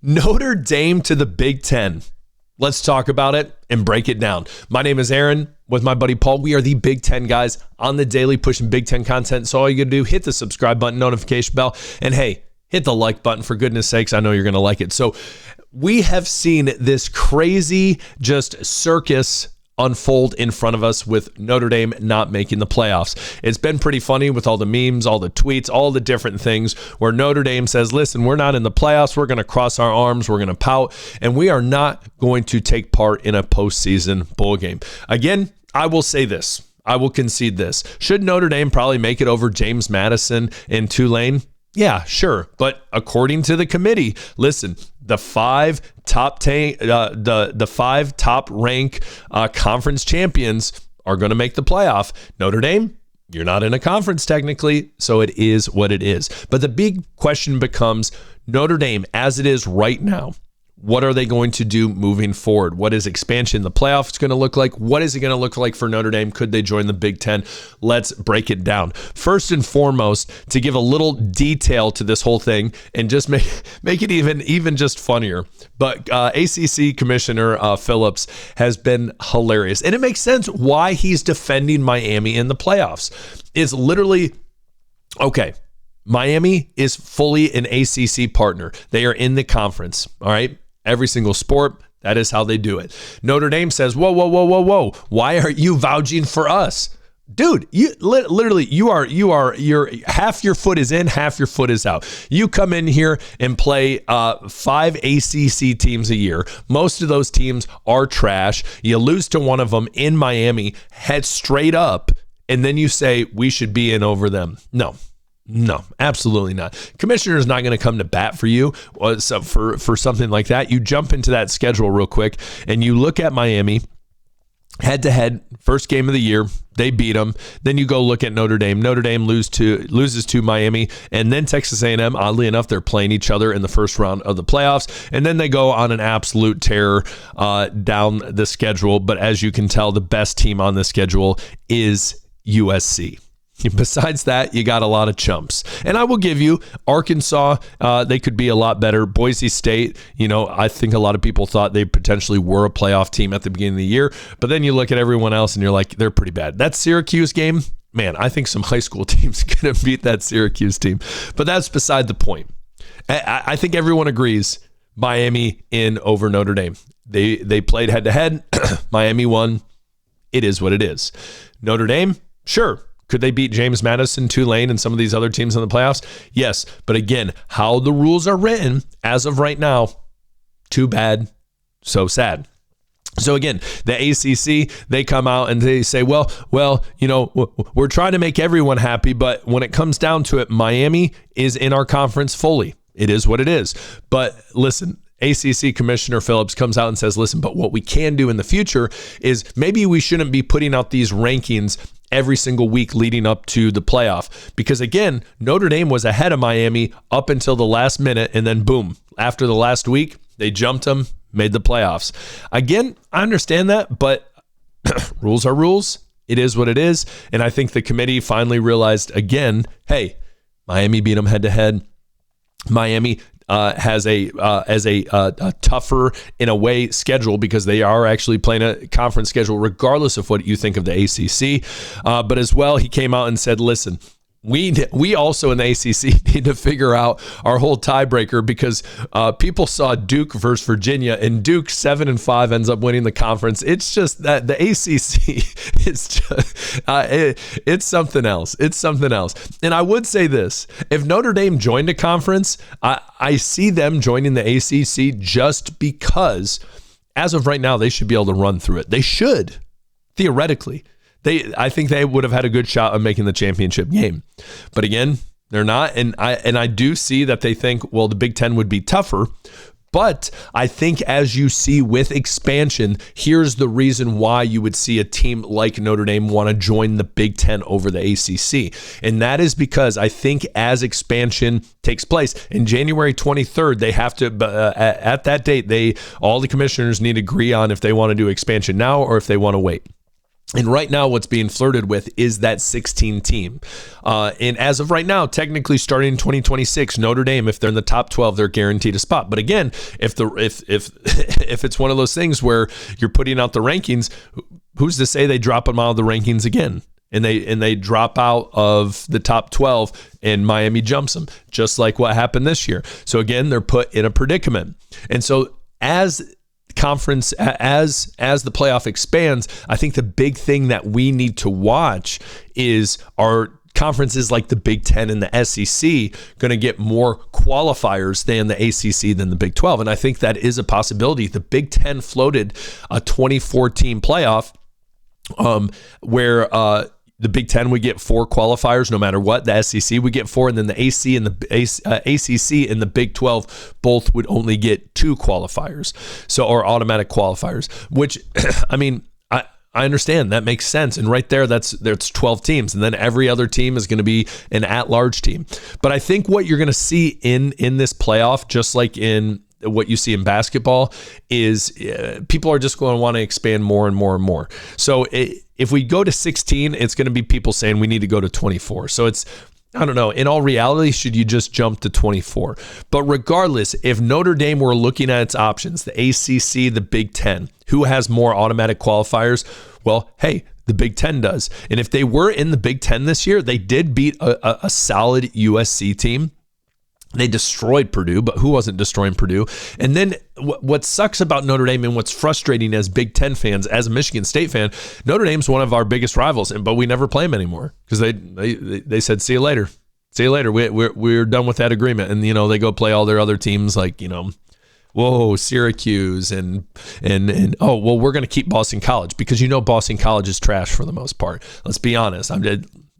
Notre Dame to the Big Ten. Let's talk about it and break it down. My name is Aaron with my buddy Paul. We are the Big Ten guys on the daily pushing Big Ten content. So all you got to do, hit the subscribe button, notification bell, and hey, hit the like button for goodness sakes. I know you're going to like it. So we have seen this crazy just circus unfold in front of us with Notre Dame not making the playoffs. It's been pretty funny with all the memes, all the tweets, all the different things where Notre Dame says, listen, we're not in the playoffs. We're going to cross our arms. We're going to pout, and we are not going to take part in a postseason bowl game. Again, I will say this. I will concede this. Should Notre Dame probably make it over James Madison and Tulane? Yeah, sure. But according to the committee, listen, the five top rank conference champions are going to make the playoff. Notre Dame, you're not in a conference technically, so it is what it is. But the big question becomes Notre Dame as it is right now. What are they going to do moving forward? What is expansion in the playoffs going to look like? What is it going to look like for Notre Dame? Could they join the Big Ten? Let's break it down. First and foremost, to give a little detail to this whole thing and just make it even just funnier. But ACC Commissioner Phillips has been hilarious. And it makes sense why he's defending Miami in the playoffs. It's literally, okay, Miami is fully an ACC partner. They are in the conference, all right? Every single sport, that is how they do it. Notre Dame says, whoa. Why are you vouching for us? Dude, you literally, you're half your foot is in, half your foot is out. You come in here and play 5 ACC teams a year. Most of those teams are trash. You lose to one of them in Miami, head straight up, and then you say we should be in over them. No, absolutely not. Commissioner's not going to come to bat for you for something like that. You jump into that schedule real quick and you look at Miami head-to-head, first game of the year. They beat them. Then you go look at Notre Dame. Notre Dame loses to Miami, and then Texas A&M. Oddly enough, they're playing each other in the first round of the playoffs, and then they go on an absolute tear down the schedule. But as you can tell, the best team on the schedule is USC. Besides that, you got a lot of chumps. And I will give you Arkansas, they could be a lot better. Boise State, I think a lot of people thought they potentially were a playoff team at the beginning of the year. But then you look at everyone else and you're like, they're pretty bad. That Syracuse game, man, I think some high school teams going to beat that Syracuse team. But that's beside the point. I think everyone agrees Miami in over Notre Dame. They played head-to-head. Miami won. It is what it is. Notre Dame, sure. Could they beat James Madison, Tulane, and some of these other teams in the playoffs? Yes. But again, how the rules are written as of right now, too bad, so sad. So again, the ACC, they come out and they say, well, we're trying to make everyone happy, but when it comes down to it, Miami is in our conference fully. It is what it is. But listen, ACC Commissioner Phillips comes out and says, listen, but what we can do in the future is maybe we shouldn't be putting out these rankings every single week leading up to the playoff. Because again, Notre Dame was ahead of Miami up until the last minute, and then boom, after the last week, they jumped them, made the playoffs. Again, I understand that, but rules are rules. It is what it is. And I think the committee finally realized again, hey, Miami beat them head to head. Miami has a tougher in a way schedule because they are actually playing a conference schedule regardless of what you think of the ACC. But as well, he came out and said, listen, we also in the ACC need to figure out our whole tiebreaker because people saw Duke versus Virginia, and Duke 7-5 ends up winning the conference. It's just that the ACC it's something else. It's something else. And I would say this: if Notre Dame joined a conference, I see them joining the ACC just because, as of right now, they should be able to run through it. They should, theoretically. I think they would have had a good shot of making the championship game. But again, they're not. And I do see that they think, well, the Big Ten would be tougher. But I think as you see with expansion, here's the reason why you would see a team like Notre Dame want to join the Big Ten over the ACC. And that is because I think as expansion takes place in January 23rd, they have to, at that date, all the commissioners need to agree on if they want to do expansion now or if they want to wait. And right now, what's being flirted with is that 16 team. And as of right now, technically starting in 2026, Notre Dame, if they're in the top 12, they're guaranteed a spot. But again, if if it's one of those things where you're putting out the rankings, who's to say they drop them out of the rankings again? And they drop out of the top 12 and Miami jumps them, just like what happened this year. So again, they're put in a predicament. And so as the playoff expands, I think the big thing that we need to watch is, our conferences like the Big Ten and the SEC going to get more qualifiers than the ACC, than the Big 12. And I think that is a possibility. The Big Ten floated a 24-team playoff where the Big Ten would get 4 qualifiers no matter what. The SEC would get 4, and then the ACC and the Big 12 both would only get 2 qualifiers, or automatic qualifiers. Which, I mean, I understand that makes sense, and right there, that's 12 teams, and then every other team is going to be an at-large team. But I think what you're going to see in this playoff, just like in what you see in basketball, is people are just going to want to expand more and more and more. So if we go to 16, it's going to be people saying we need to go to 24. So it's, I don't know, in all reality, should you just jump to 24? But regardless, if Notre Dame were looking at its options, the ACC, the Big Ten, who has more automatic qualifiers? Well, hey, the Big Ten does. And if they were in the Big Ten this year, they did beat a solid USC team. They destroyed Purdue, but who wasn't destroying Purdue? And then what sucks about Notre Dame, and what's frustrating as Big Ten fans, as a Michigan State fan, Notre Dame's one of our biggest rivals, but we never play them anymore because they said, see you later. See you later. We're done with that agreement. And, they go play all their other teams like, whoa, Syracuse and oh, well, we're going to keep Boston College because Boston College is trash for the most part. Let's be honest.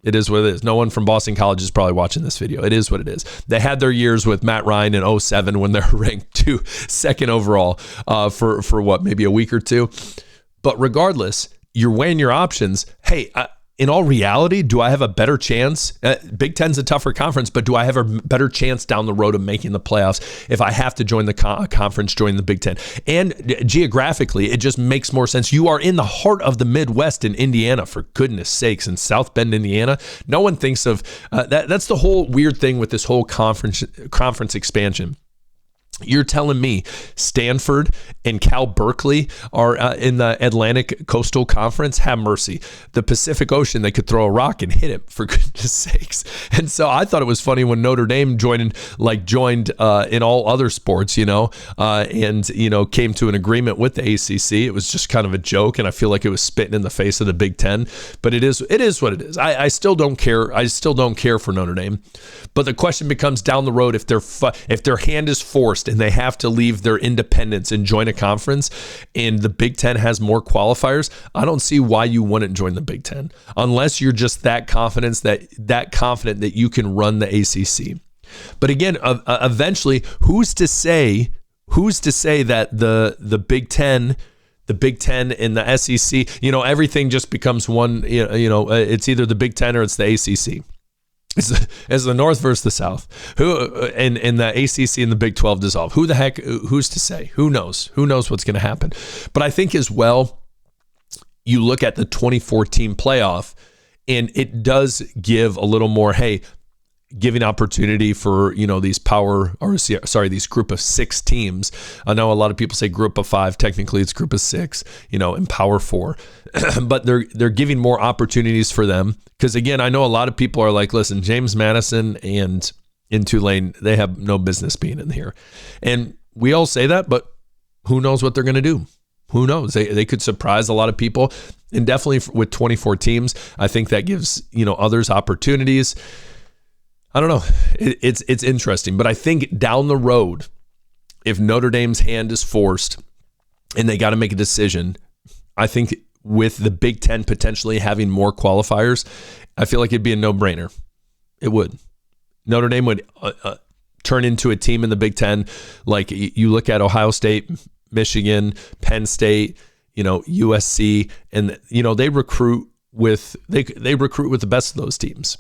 It is what it is. No one from Boston College is probably watching this video. It is what it is. They had their years with Matt Ryan in 2007 when they're ranked second overall for what, maybe a week or two. But regardless, you're weighing your options. Hey, in all reality, do I have a better chance? Big Ten's a tougher conference, but do I have a better chance down the road of making the playoffs if I have to join the conference, join the Big Ten? And geographically, it just makes more sense. You are in the heart of the Midwest in Indiana, for goodness sakes, in South Bend, Indiana. No one thinks of that. That's the whole weird thing with this whole conference expansion. You're telling me Stanford and Cal Berkeley are in the Atlantic Coastal Conference? Have mercy. The Pacific Ocean, they could throw a rock and hit it, for goodness sakes. And so I thought it was funny when Notre Dame joined in all other sports, and, came to an agreement with the ACC. It was just kind of a joke, and I feel like it was spitting in the face of the Big Ten. But it is what it is. I still don't care. I still don't care for Notre Dame. But the question becomes down the road, if their hand is forced and they have to leave their independence and join a conference, and the Big Ten has more qualifiers, I don't see why you wouldn't join the Big Ten unless you're just that confident that you can run the ACC. But again, eventually, who's to say that the Big Ten, and the SEC, everything just becomes one. It's either the Big Ten or it's the ACC. It's the North versus the South. Who and the ACC and the Big 12 dissolve. Who's to say? Who knows? Who knows what's going to happen? But I think as well, you look at the 2014 playoff, and it does give a little more, giving opportunity for, these these group of 6 teams. I know a lot of people say group of 5. Technically, it's group of 6, and power 4. But they're giving more opportunities for them. Because again, I know a lot of people are like, listen, James Madison and in Tulane, they have no business being in here. And we all say that, but who knows what they're going to do? Who knows? They could surprise a lot of people. And definitely with 24 teams, I think that gives, others opportunities. I don't know. It's interesting, but I think down the road, if Notre Dame's hand is forced and they got to make a decision, I think with the Big Ten potentially having more qualifiers, I feel like it'd be a no-brainer. It would. Notre Dame would turn into a team in the Big Ten. Like you look at Ohio State, Michigan, Penn State, USC, and they recruit with the best of those teams.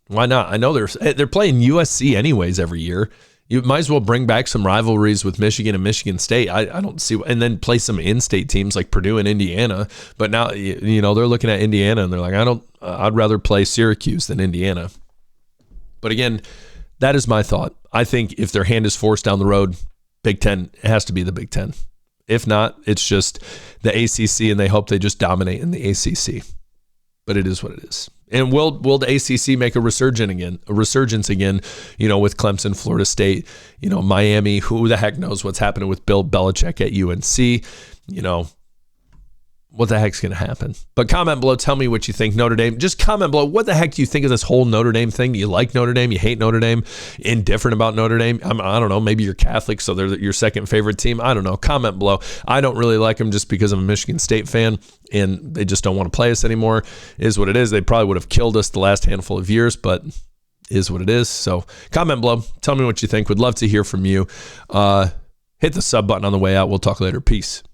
Why not? I know they're playing USC anyways every year. You might as well bring back some rivalries with Michigan and Michigan State. I don't see, and then play some in-state teams like Purdue and Indiana. But now, you know, they're looking at Indiana and they're like, I'd rather play Syracuse than Indiana. But again, that is my thought. I think if their hand is forced down the road, Big Ten, it has to be the Big Ten. If not, it's just the ACC, and they hope they just dominate in the ACC. But it is what it is. And will the ACC make a resurgence again, you know, with Clemson, Florida State, you know, Miami? Who the heck knows what's happening with Bill Belichick at UNC? You know, what the heck's going to happen? But comment below. Tell me what you think. Notre Dame. Just comment below. What the heck do you think of this whole Notre Dame thing? Do you like Notre Dame? You hate Notre Dame? Indifferent about Notre Dame? I don't know. Maybe you're Catholic, so they're your second favorite team. I don't know. Comment below. I don't really like them just because I'm a Michigan State fan, and they just don't want to play us anymore. Is what it is. They probably would have killed us the last handful of years, but is what it is. So comment below. Tell me what you think. Would love to hear from you. Hit the sub button on the way out. We'll talk later. Peace.